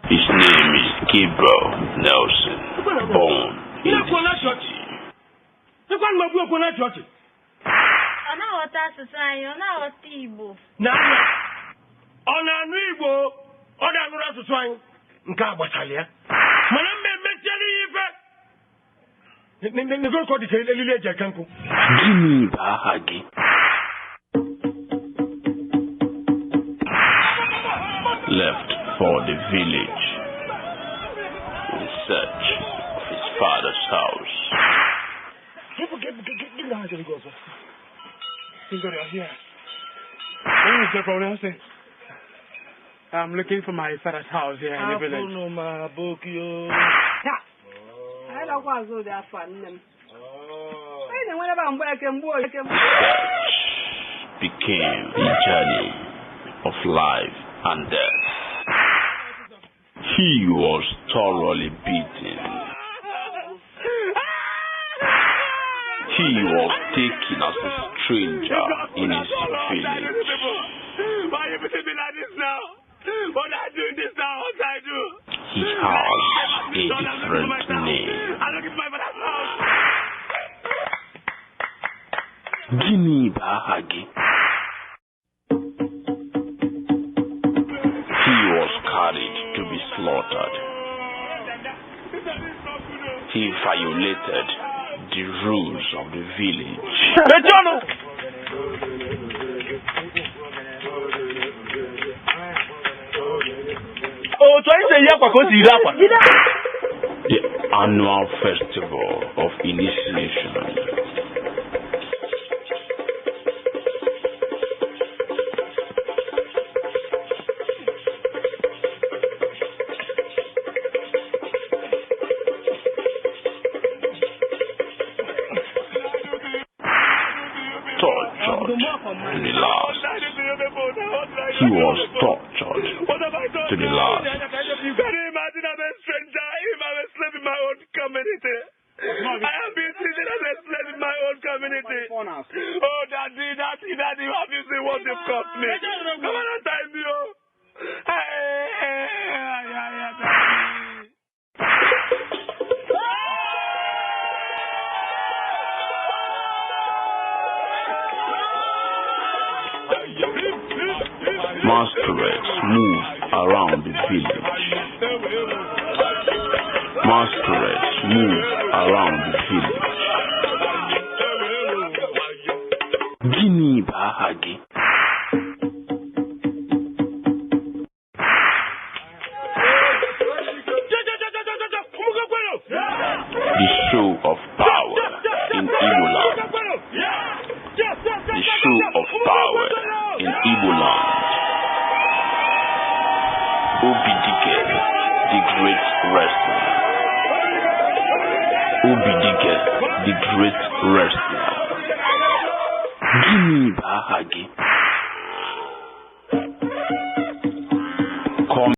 His name is Gabriel Nelson, born in the city. Igbo. GINI Bahagi. Left for the village in search of his father's house. I'm looking for my father's house here in the village. Became a journey of life and death. He was thoroughly beaten. He was taken as a stranger in his village. Why are you putting me like this now? What are you doing this now? What I do? He has a different name. I'm looking for my father's house. GINI Bahagi. He was carried to be slaughtered. He violated the rules of the village. The annual festival of initiation. Tortured to the last. He was tortured to the last. Can you imagine I'm a stranger if I'm a slave in my own community? I have been treated as a slave in my own community. Oh, daddy, have you seen what they've cost me? Come on, time you. Masquerades move around the village. Masquerades move around the village. GINI Bahagi. The show of power in Igbo land. The show of power in Igbo land. Obidike, the great wrestler. Obidike, the great wrestler. GINI Bahagi.